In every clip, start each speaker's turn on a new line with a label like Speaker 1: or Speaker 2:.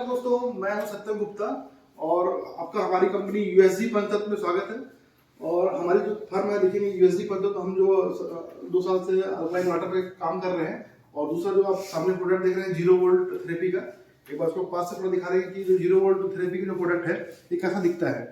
Speaker 1: नमस्कार दोस्तों, मैं हूं सत्यम गुप्ता और आपका हमारी कंपनी यूएसजी पंचतत्व में स्वागत है। और हमारी जो फर्म है देखिए यूएसजी पंचतत्व, हम जो 2 साल से अल्कलाइन वाटर पे काम कर रहे हैं। और दूसरा जो आप सामने प्रोडक्ट देख रहे हैं 0 वोल्ट थेरेपी का, एक बार उसको पास से थोड़ा दिखा रहे हैं कि जो 0 वोल्ट थेरेपी का जो प्रोडक्ट है ये कैसा दिखता है।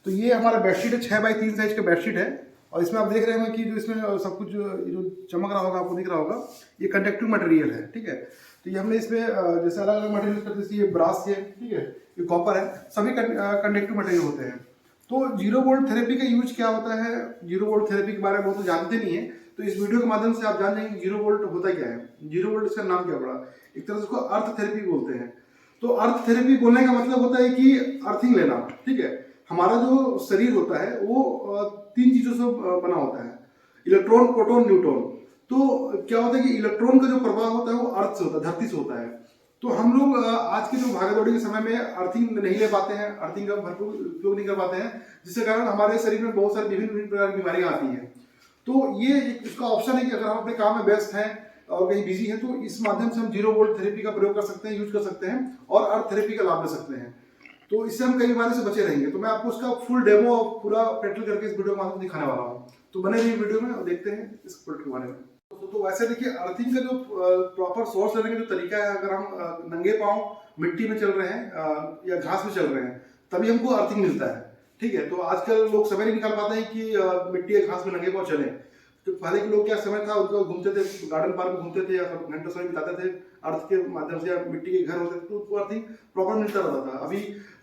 Speaker 1: तो ये हमारा बेडशीट है, 6x3 साइज का बेडशीट है। और इसमें आप देख रहे हैं कि जो इसमें सब कुछ जो चमक रहा होगा, आपको दिख रहा होगा, ये कंडक्टिव मटेरियल है। ठीक है, तो ये हमने इसमें जैसे अलग अलग मटेरियल करते हैं, ये ब्रास है, ठीक है, ये कॉपर है, सभी कंडक्टिव मटेरियल होते हैं। तो 0 वोल्ट थेरेपी का यूज क्या होता है, 0 वोल्ट थेरेपी के बारे में बहुत तो जानते नहीं है। तो इस वीडियो के माध्यम से आप जान जाएंगे 0 वोल्ट होता क्या है, 0 वोल्ट इसका नाम क्या पड़ा। एक तरह से उसको अर्थ थेरेपी बोलते हैं। तो अर्थ थेरेपी बोलने का मतलब होता है कि अर्थिंग लेना। ठीक है, हमारा जो शरीर होता है वो 3 चीजों से बना होता है, इलेक्ट्रॉन, प्रोटॉन, न्यूट्रॉन। तो क्या होता है कि इलेक्ट्रॉन का जो प्रभाव होता है वो अर्थ से होता है, धरती से होता है। तो हम लोग आज के जो भागदौड़ी के समय में अर्थिंग नहीं ले पाते हैं, अर्थिंग का भरपूर उपयोग नहीं कर पाते हैं, जिसके कारण हमारे शरीर में बहुत सारी विभिन्न प्रकार की बीमारियां आती हैं। तो ये एक इसका ऑप्शन है कि अगर हम अपने काम में व्यस्त हैं और कहीं बिजी हैं तो इस माध्यम से हम 0 वोल्ट थेरेपी का प्रयोग कर सकते हैं, यूज कर सकते हैं और अर्थ थेरेपी का लाभ ले सकते हैं। तो इससे हम कई बीमारी से बचे रहेंगे। तो मैं आपको उसका फुल डेमो पूरा प्रैक्टिकल करके इस वीडियो के माध्यम से दिखाने वाला हूँ। तो बने रहिए वीडियो में और देखते हैं इस प्रोडक्ट के बारे में। तो वैसे देखिए, अर्थिंग का जो प्रॉपर सोर्स लेने का जो तरीका है, अगर हम नंगे पांव मिट्टी में चल रहे हैं या घास में चल रहे हैं तभी हमको अर्थिंग मिलता है। ठीक है, तो आजकल लोग समय नहीं निकाल पाते हैं कि मिट्टी या घास में नंगे पांव चलें। तो पहले के लोग क्या समय था, उनको घूमते थे, गार्डन पार्क में घूमते थे या घंटों समय बिताते थे अर्थ के माध्यम से, या मिट्टी के घर होते थे तो उनको अर्थिंग प्रॉपर मिलता रहता था। अभी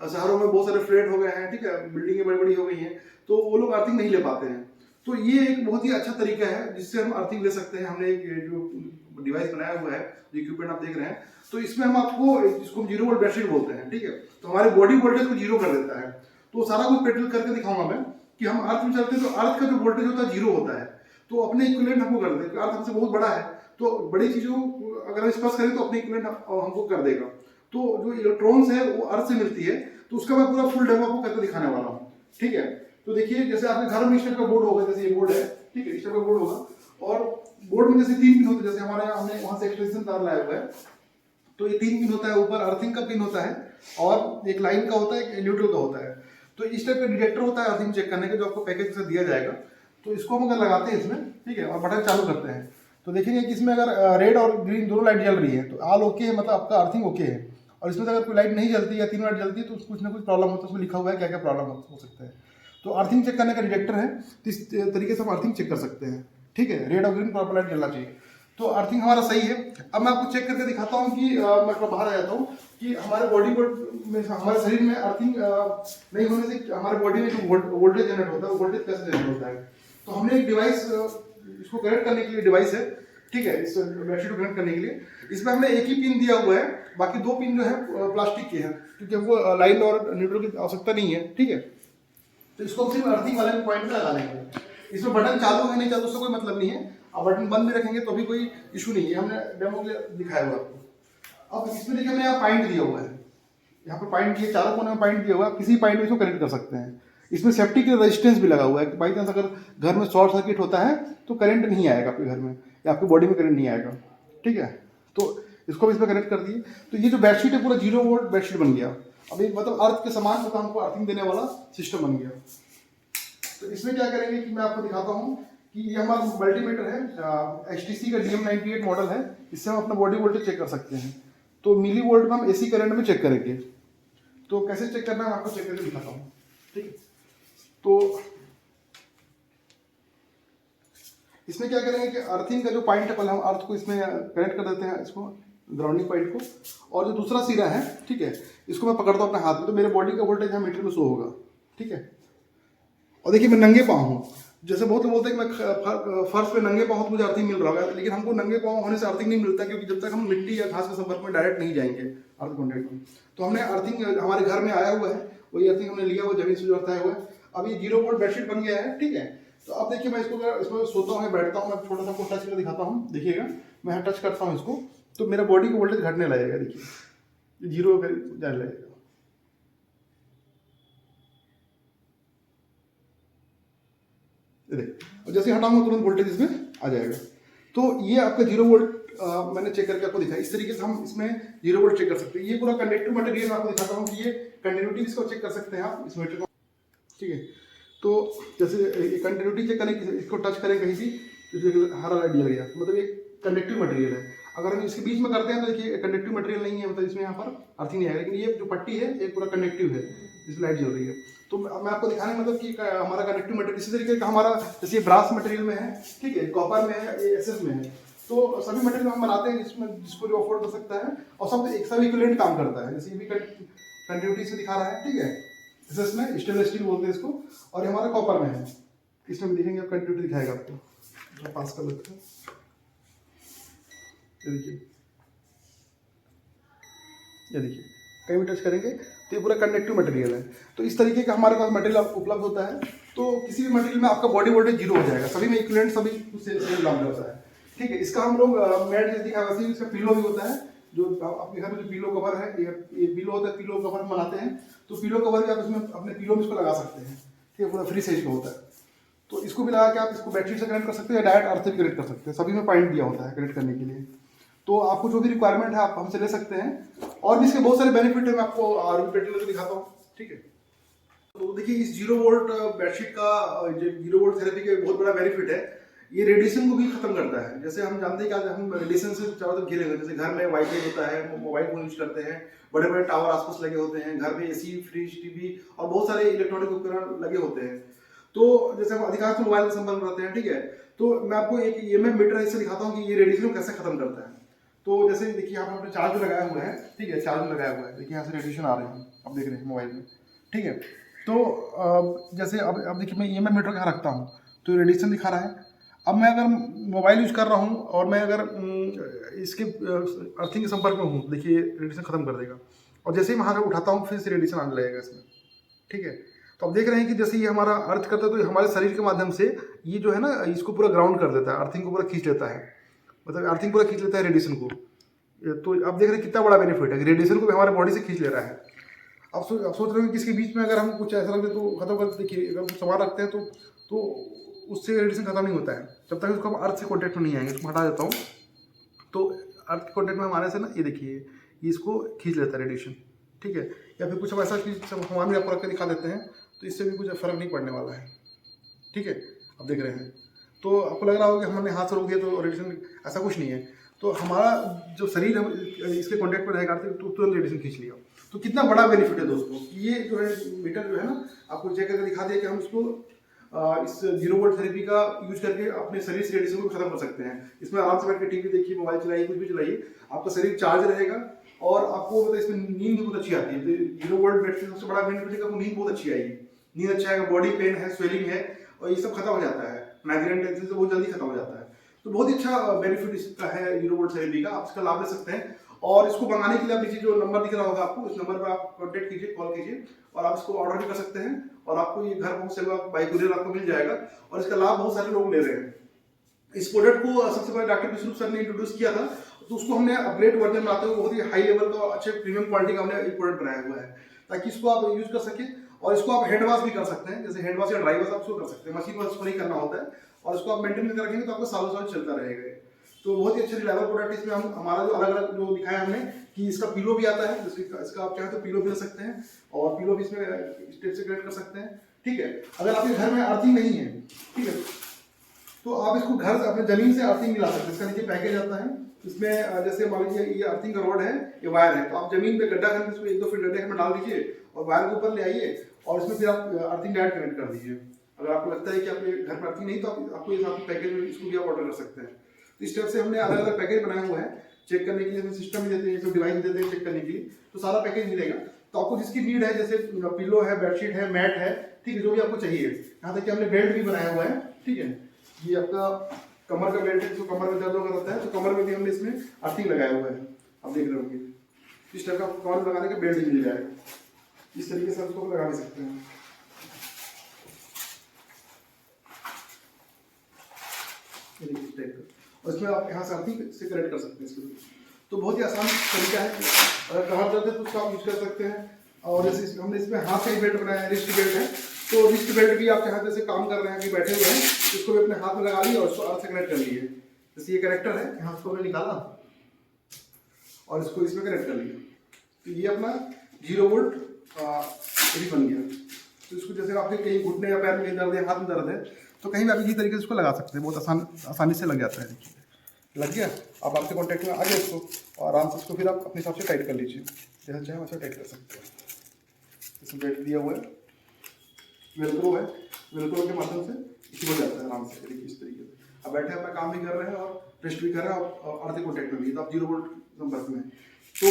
Speaker 1: शहरों में बहुत सारे फ्लैट हो गए हैं, ठीक है, बिल्डिंगें बड़ी बड़ी हो गई हैं, तो वो लोग अर्थिंग नहीं ले पाते हैं। तो ये एक बहुत ही अच्छा तरीका है जिससे हम अर्थिंग ले सकते हैं। हमने एक जो डिवाइस बनाया हुआ है, जो इक्विपमेंट आप देख रहे हैं, तो इसमें हम आपको, जिसको हम 0 वोल्ट बेडशीट बोलते हैं, ठीक है, तो हमारे बॉडी वोल्टेज को 0 कर देता है। तो सारा कुछ प्रैक्टिकल करके दिखाऊंगा मैं कि हम अर्थ में चलते हैं तो अर्थ का जो वोल्टेज होता है 0 होता है। तो अपने इक्विवेलेंट हमको कर देगा, अर्थ हमसे बहुत बड़ा है तो बड़ी चीजों अगर हम स्पर्श करें तो अपने इक्विवेलेंट हमको कर देगा। तो जो इलेक्ट्रॉन्स है वो अर्थ से मिलती है। तो उसका मैं पूरा फुल डेमो आपको करके दिखाने वाला हूँ। ठीक है, तो देखिए, जैसे आपके घर में इस टाइप का बोर्ड होगा, जैसे ये बोर्ड है, ठीक है, इस टाइप का बोर्ड होगा और बोर्ड में जैसे 3 पिन होते हैं, जैसे हमारे यहाँ हमने वहां से एक्सटेंशन तार लाया हुआ है। तो ये 3 पिन होता है, ऊपर अर्थिंग का पिन होता है और एक लाइन का होता है, एक न्यूट्रल का होता है। तो इस टाइप का डिटेक्टर होता है अर्थिंग चेक करने का, जो आपको पैकेज से दिया जाएगा। तो इसको हम अगर लगाते हैं इसमें, ठीक है, और बटन चालू करते हैं तो देखेंगे कि इसमें अगर रेड और ग्रीन दोनों लाइट जल रही है तो ऑल ओके है, मतलब आपका अर्थिंग ओके है। और इसमें अगर कोई लाइट नहीं जलती या 3 लाइट जलती है तो कुछ ना कुछ प्रॉब्लम होता है। उसमें लिखा हुआ है क्या क्या प्रॉब्लम हो सकता है। तो अर्थिंग चेक करने का डिटेक्टर है, तो इस तरीके से हम अर्थिंग चेक कर सकते हैं। ठीक है, रेड और ग्रीन प्रॉपर लाइट जलना चाहिए। तो अर्थिंग हमारा सही है। अब मैं आपको चेक करके दिखाता हूँ कि मैं थोड़ा बाहर आ जाता हूँ कि हमारे बॉडी में, हमारे शरीर में अर्थिंग नहीं होने से हमारे बॉडी में जो वोल्टेज जनरेट होता है वो वोल्टेज कैसे जनरेट होता है। तो हमने एक डिवाइस, इसको कनेक्ट करने के लिए डिवाइस है, ठीक है, इस बेडशीट को कनेक्ट करने के लिए इसमें हमने एक ही पिन दिया हुआ है, बाकी 2 पिन जो है प्लास्टिक के हैं, क्योंकि हमको लाइन और न्यूट्रल की आवश्यकता नहीं है। ठीक है, तो इसको हम सिर्फ अर्थिंग वाले पॉइंट पे लगा लेंगे। इसमें बटन चालू है नहीं चालू उससे कोई मतलब नहीं है, आप बटन बंद भी रखेंगे तो भी कोई इशू नहीं है। हमने डेमो के लिए दिखाया हुआ आपको। अब इसमें देखिए हमने यहाँ पॉइंट दिया हुआ है, यहाँ पर पॉइंट दिए, चारों कोने में पॉइंट दिया हुआ है, किसी पॉइंट में इसको कनेक्ट कर सकते हैं। इसमें सेफ्टी के रेजिस्टेंस भी लगा हुआ है कि बाई चांस अगर घर में शॉर्ट सर्किट होता है तो करंट नहीं आएगा आपके घर में या आपकी बॉडी में करंट नहीं आएगा। ठीक है, तो इसको भी इसमें कनेक्ट कर दिए। तो ये जो बेडशीट है पूरा 0 वोल्ट बेडशीट बन गया। अब एक मतलब अर्थ के समान मतलब हमको अर्थिंग देने वाला सिस्टम बन गया। तो इसमें क्या करेंगे कि मैं आपको दिखाता हूँ कि ये हमारा मल्टीमीटर है, HTC का DM98 मॉडल है। इससे हम अपना बॉडी वोल्टेज चेक कर सकते हैं। तो मिली वोल्ट में हम AC करंट में चेक करेंगे। तो कैसे चेक करना है मैं आपको चेक करके दिखाता हूँ। ठीक है, तो इसमें क्या करेंगे कि अर्थिंग का जो पॉइंट है, पहले हम अर्थ को इसमें कनेक्ट कर देते हैं, इसको ग्राउंडिंग पॉइंट को, और जो दूसरा सिरा है, ठीक है, इसको मैं पकड़ता हूँ अपने हाथ में, तो मेरे बॉडी का वोल्टेज यहाँ मीटर में शो होगा। ठीक है, और देखिए मैं नंगे पाँव हूँ। जैसे बहुत लोग बोलते हैं कि मैं फर्श पे नंगे पाँव तो मुझे अर्थिंग मिल रहा है, लेकिन हमको नंगे पाँव होने से अर्थिंग नहीं मिलता, क्योंकि जब तक हम मिट्टी या घास के संपर्क में डायरेक्ट नहीं जाएंगे अर्थ कॉन्टेक्ट में। तो हमने अर्थिंग हमारे घर में आया हुआ है, वही अर्थिंग हमने लिया हुआ, जमीन से जो अर्थ आया हुआ है। अब ये 0 वोल्ट बेडशीट बन गया है। ठीक है, तो अब देखिए मैं इसमें सोता हूँ, बैठता हूँ, मैं छोटा सा टच करके दिखाता हूँ। देखिएगा मैं यहाँ टच करता हूँ इसको, तो मेरा बॉडी का वोल्टेज घटने लगेगा। देखिए 0 जाने लगेगा। और जैसे हटाऊंगा तुरंत वोल्टेज इसमें आ जाएगा। तो ये आपका 0 वोल्ट मैंने चेक करके आपको दिखाया। इस तरीके से हम इसमें 0 वोल्ट चेक कर सकते हैं। ये पूरा कंडक्टिव मटेरियल मैं आपको दिखाता हूँ कि ये कंटिन्यूटी इसको चेक कर सकते हैं आप इस मीटर को, ठीक है। तो जैसे कंटिन्यूटी चेक करें, इसको टच करें कहीं भी तो हरा लाइट जल गया, मतलब ये कंडक्टिव मटेरियल है। अगर हम इसके बीच में करते हैं तो देखिए कंडक्टिव मटेरियल नहीं है, मतलब इसमें यहाँ पर अर्थिंग नहीं आएगा। लेकिन ये जो पट्टी है ये पूरा कंडक्टिव है, इसमें लाइट जल रही है। तो मैं आपको दिखाने मतलब कि हमारा कंडक्टिव मटेरियल इसी तरीके का हमारा, जैसे ये ब्रास मटेरियल में है, ठीक है, कॉपर में है, ये एसएस में है। तो सभी मटेरियल हम बनाते हैं जिसमें जिसको जो अफोर्ड कर सकता है, और सब एक सब इक्विवेलेंट काम करता है। जैसे ये भी कंटिन्यूटी से दिखा रहा है, ठीक है, एसएस में स्टेनलेस स्टील बोलते हैं इसको, और ये हमारा कॉपर में है। इसमें भी देखेंगे कंटिन्यूटी दिखाएगा आपको। पास कर लेते हैं, ये देखिए कहीं भी टच करेंगे तो ये पूरा कंडक्टिव मटेरियल है। तो इस तरीके का हमारे पास मटेरियल उपलब्ध होता है। तो किसी भी मटेरियल में आपका बॉडी वोल्टेज 0 हो जाएगा, सभी में इक्विवेलेंट, सभी सेम काम करता है, ठीक है। इसका हम लोग मैट जैसे दिखा, वैसे ही इसका पिलो भी होता है। जो आपके घर में जो पिलो कवर है, ये पिलो होता है, पिलो कवर बनाते हैं। तो पिलो कवर भी आप इसमें अपने पिलो में इसको लगा सकते हैं, ठीक है, पूरा फ्री साइज का होता है। तो इसको भी लगा के आप इसको बेडशीट से कनेक्ट कर सकते हैं, या डायरेक्ट अर्थ से भी कनेक्ट कर सकते हैं। सभी में पॉइंट दिया होता है कनेक्ट करने के लिए। तो आपको जो भी रिक्वायरमेंट है आप हमसे ले सकते हैं। और भी इसके बहुत सारे बेनिफिट है, मैं आपको आरबी पेट्रोल दिखाता हूँ, ठीक है। तो देखिए इस 0 वोल्ट बेडशीट का, जो 0 वोल्ट थेरेपी का बहुत बड़ा बेनिफिट है, ये रेडिएशन को भी खत्म करता है। जैसे हम जानते हैं कि हम रेडिएशन से चारों तरफ घिरे हुए हैं। जैसे घर में वाईफाई होता है, मोबाइल फोन यूज करते हैं, बड़े बड़े टावर आसपास लगे होते हैं, घर में एसी, फ्रिज, टीवी और बहुत सारे इलेक्ट्रॉनिक उपकरण लगे होते हैं। तो जैसे हम अधिकांश मोबाइल में संपर्क करते हैं, ठीक है। तो मैं आपको एक ईएमएफ मीटर इससे दिखाता हूँ कि ये रेडिएशन को कैसे खत्म करता है। तो जैसे देखिए यहाँ पर आपने चार्ज लगाया हुआ है, ठीक है, चार्ज लगाया हुआ है, देखिए यहाँ से रेडिएशन आ रहे हैं, आप देख रहे हैं मोबाइल में, ठीक है। तो जैसे अब देखिए मैं ईएमएफ मीटर कहाँ रखता हूँ तो रेडिएशन दिखा रहा है। अब मैं अगर मोबाइल यूज कर रहा हूँ और मैं अगर इसके अर्थिंग के संपर्क में हूँ, देखिए रेडिएशन खत्म कर देगा। और जैसे ही मैं हाथ उठाता हूँ फिर से रेडिएशन आने लगेगा इसमें, ठीक है। तो आप देख रहे हैं कि जैसे ये हमारा अर्थ करता है तो हमारे शरीर के माध्यम से ये जो है ना इसको पूरा ग्राउंड कर देता है, अर्थिंग को पूरा खींच लेता है, मतलब अर्थिंग पूरा खींच लेता है रेडिएशन को। तो आप देख रहे हैं कितना बड़ा बेनिफिट है कि रेडिएशन को भी हमारे बॉडी से खींच ले रहा है। आप सोच रहे हो कि इसके बीच में अगर हम कुछ ऐसा रखते तो खत्म कर, देखिए अगर कुछ सामान रखते हैं तो उससे रेडिएशन खत्म नहीं होता है जब तक उसको हम अर्थ से कॉन्टेक्ट में नहीं आएंगे। इसको हटा देता हूँ तो अर्थ के कॉन्टेक्ट में हमारे से ना ये देखिए ये इसको खींच लेता है रेडिएशन, ठीक है। या फिर कुछ हम ऐसा चीज सामान भी आपको रख के दिखा देते हैं तो इससे भी कुछ फर्क नहीं पड़ने वाला है, ठीक है। आप देख रहे हैं तो आपको लग रहा होगा कि हमने हाथ से रोक दिया तो रेडिएशन, ऐसा कुछ नहीं है। तो हमारा जो शरीर है इसके कॉन्टेक्ट में रहेगा तो तुरंत रेडिएशन खींच लिया। तो कितना बड़ा बेनिफिट है दोस्तों। ये जो है मीटर जो है ना आपको चेक करके दिखा दिया कि हम इसको इस 0 वोल्ट थेरेपी का यूज करके अपने शरीर से रेडिएशन को खत्म कर सकते हैं। इसमें आराम से बैठ के टीवी देखिए, मोबाइल चलाइए, कुछ भी चलाइए, आपका शरीर चार्ज रहेगा और आपको मतलब इसमें नींद भी बहुत अच्छी आती है। तो 0 वोल्ट बैटरी सबसे बड़ा बेनिफिट है कि आपको नींद बहुत अच्छी आएगी, नींद अच्छा आएगा, बॉडी पेन है, स्वेलिंग है और ये सब खत्म हो जाता है, माइग्रेन टेंशन से बहुत जल्दी खत्म हो जाता है। तो बहुत ही अच्छा बेनिफिट इसका है 0 वोल्ट थेरेपी का, आप इसका लाभ ले सकते हैं। और इसको मंगाने के लिए आप नीचे जो नंबर दिख रहा होगा आपको, इस नंबर पर आप कॉन्टेक्ट कीजिए, कॉल कीजिए और आप इसको ऑर्डर भी कर सकते हैं और आपको ये घर पहुंच सेवा बाय कुरियर आपको मिल जाएगा। और इसका लाभ बहुत सारे लोग ले रहे हैं। इस प्रोडक्ट को सबसे पहले डॉक्टर विष्णु सर ने इंट्रोड्यूस किया था, तो उसको हमने अपग्रेड वर्जन बनाते हुए बहुत ही हाई लेवल का अच्छे प्रीमियम क्वालिटी का हमने एक प्रोडक्ट बनाया हुआ है ताकि इसको आप यूज कर सके। और इसको आप हैंड वॉश भी कर सकते हैं, जैसे हैंड वॉश या ड्राई वॉश आप उसको कर सकते हैं, मशीन वॉश को नहीं करना होता है। और इसको आप मेंटेन करके रखेंगे तो आपको सालों साल चलता रहेगा। तो बहुत ही अच्छे रिलायबल प्रोडक्ट इसमें हम हमारा जो अलग अलग जो दिखाया हमने कि इसका पिलो भी आता है, इसका आप चाहें तो पिलो भी ले सकते हैं और पिलो भी इसमें स्टेप से कनेक्ट कर सकते हैं, ठीक है। अगर आपके घर में अर्थिंग नहीं है, ठीक है, तो आप इसको घर से अपने जमीन से अर्थिंग मिला सकते हैं। इसका नीचे पैकेज आता है, इसमें जैसे मान लीजिए ये अर्थिंग का रॉड है, ये वायर है, तो आप जमीन पे गड्ढा करके इसमें 1-2 फीट गड्ढे में डाल दीजिए और वायर को ऊपर ले आइए और इसमें फिर आप अर्थिंग डायरेक्ट कनेक्ट कर दीजिए। अगर आपको लगता है कि आपके घर में अर्थिंग नहीं तो आपको ये साथ पैकेज में इसको भी आप ऑर्डर कर सकते हैं। तो इस टाइप से हमने अलग अलग पैकेज बनाया हुआ है, चेक करने के लिए हमें सिस्टम भी देते हैं, डिवाइस देते हैं चेक करने के लिए, तो सारा पैकेज मिलेगा। तो आपको जिसकी नीड है, जैसे पिलो है, बेडशीट है, मैट है, ठीक है, जो भी आपको चाहिए। यहाँ तक कि हमने बेल्ट भी बनाया हुआ है, ठीक है। ये आपका कमर का बेल्ट है, जो कमर में दर्द वगैरह रहता है तो कमर में भी हमने इसमें अर्थिंग लगाया हुआ है, आप देख रहे होंगे। इस टाइप का कमर में लगाने का बेल्ट भी मिल जाएगा, इस तरीके से उसको लगा भी सकते हैं। इस टाइप का, और इसमें आप यहाँ से अर्थिंग से कनेक्ट कर सकते हैं इसको। तो बहुत ही आसान तरीका है, अगर कमर दर्द है तो उसको आप यूज कर सकते हैं। और जैसे हमने इसमें हाथ का ही बेल्ट बनाया है, रिस्ट बेल्ट है, तो रिस्ट बेल्ट भी आप चाहे जैसे काम कर रहे हैं, अभी बैठे हुए हैं, इसको भी अपने हाथ में लगा लिए और उसको अर्थ से कनेक्ट कर लिए। जैसे ये कनेक्टर है, यहाँ उसको हमने निकाला और इसको इसमें कनेक्ट कर लिया, तो ये अपना 0 वोल्ट एसी बन गया। तो इसको जैसे आपके कहीं घुटने या पैर में दर्द है, हाथ में दर्द है, तो कहीं भी आप इसी तरीके से इसको लगा सकते हैं, बहुत आसानी से लग जाता है। देखिए लग गया, अब आपके कॉन्टैक्ट में आ गया इसको, और आराम से इसको फिर आप अपने हिसाब से टाइट कर लीजिए, जैसा चाहे वैसा टाइट कर सकते हैं। इसमें बेल्ट दिया हुआ है, वेलक्रो है, वेलक्रो के माध्यम से हो जाता है आराम से। देखिए इस तरीके से अब बैठे अपना काम भी कर रहे हैं और रेस्ट भी कर रहे हैं, और अर्थ कॉन्टैक्ट में भी, तो आप 0 वोल्ट संपर्क में, तो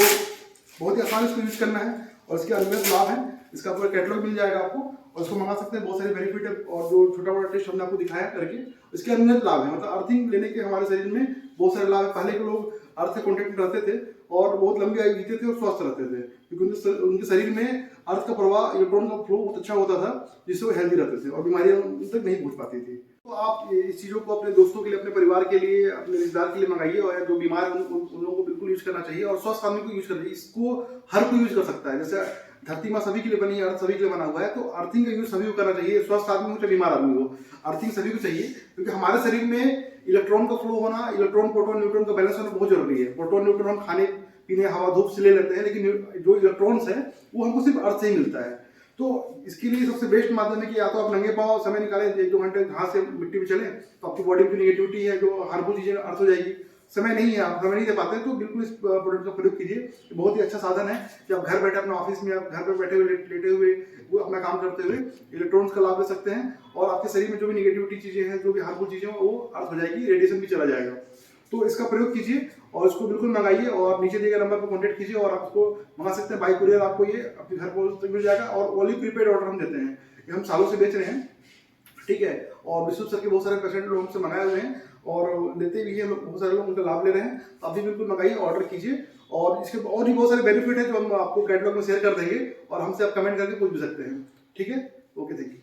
Speaker 1: बहुत ही आसान इसको यूज़ करना है। और इसके अनगिनत लाभ है, इसका पूरा कैटलॉग मिल जाएगा आपको, और इसको मंगा सकते हैं। बहुत सारे बेनिफिट है, और जो छोटा मोटा टेस्ट हमने आपको दिखाया करके, इसके अनगिनत लाभ है। मतलब अर्थिंग लेने के हमारे शरीर में बहुत सारे लाभ है। पहले के लोग अर्थ से कॉन्टैक्ट में रहते थे और बहुत लंबी आयु जीते थे और स्वस्थ रहते थे, क्योंकि उनके शरीर में अर्थ का प्रवाह, इलेक्ट्रॉन का फ्लो बहुत अच्छा होता था, जिससे वो हेल्दी रहते थे और बीमारियां उन तक नहीं पहुंच पाती थी। तो आप इस चीज़ों को अपने दोस्तों के लिए, अपने परिवार के लिए, अपने रिश्तेदार के लिए मंगाइए, और जो बीमार है उन लोगों को बिल्कुल यूज करना चाहिए, और स्वस्थ आदमी को यूज करना चाहिए। इसको हर कोई यूज कर सकता है। जैसे धरती माँ सभी के लिए बनी है, अर्थ सभी के लिए बना हुआ है, तो अर्थिंग का यूज सभी को करना चाहिए, स्वस्थ आदमी हो चाहे बीमार आदमी हो, अर्थिंग सभी को चाहिए। क्योंकि हमारे शरीर में इलेक्ट्रॉन का फ्लो होना, इलेक्ट्रॉन प्रोटॉन न्यूट्रॉन का बैलेंस होना बहुत जरूरी है। प्रोटॉन न्यूट्रॉन हम खाने पीने, हवा धूप से ले लेते हैं, लेकिन जो इलेक्ट्रॉन्स है वो हमको सिर्फ अर्थ से ही मिलता है। तो इसके लिए सबसे बेस्ट माध्यम है कि या तो आप नंगे पाँव समय निकालें, 1-2 घंटे घास से मिट्टी में चलें, तो आपकी बॉडी की नेगेटिविटी है, जो हार्मफुल चीजें अर्थ हो जाएगी। समय नहीं है, आप समय नहीं दे पाते, तो बिल्कुल इस प्रोडक्ट का प्रयोग कीजिए। बहुत ही अच्छा साधन है कि आप घर बैठे अपने ऑफिस में, आप घर पे बैठे हुए, लेटे हुए, वो अपना काम करते हुए इलेक्ट्रॉन्स का लाभ ले सकते हैं, और आपके शरीर में जो भी नेगेटिविटी चीजें हैं, जो भी हार्मफुल चीजें हैं, वो अर्थ हो जाएगी, रेडिएशन भी चला जाएगा। तो इसका प्रयोग कीजिए और इसको बिल्कुल मंगाइए, और नीचे दिए गए नंबर पर कॉन्टेक्ट कीजिए, और आप इसको मंगा सकते हैं। बाई कुरियर आपको ये अपने घर पर मिल जाएगा, और ओनली प्रीपेड ऑर्डर हम देते हैं, ये हम सालों से बेच रहे हैं, ठीक है। और विश्व स्तर के बहुत सारे पेशेंट लोग हमसे मंगाए हुए हैं और लेते भी हैं, बहुत सारे लोग उनका लाभ ले रहे हैं। तो आप भी बिल्कुल मंगाइए, ऑर्डर कीजिए, और इसके और भी बहुत सारे बेनिफिट है जो हम आपको कैटलॉग में शेयर कर देंगे, और हमसे आप कमेंट करके पूछ भी सकते हैं, ठीक है। Okay, thank you.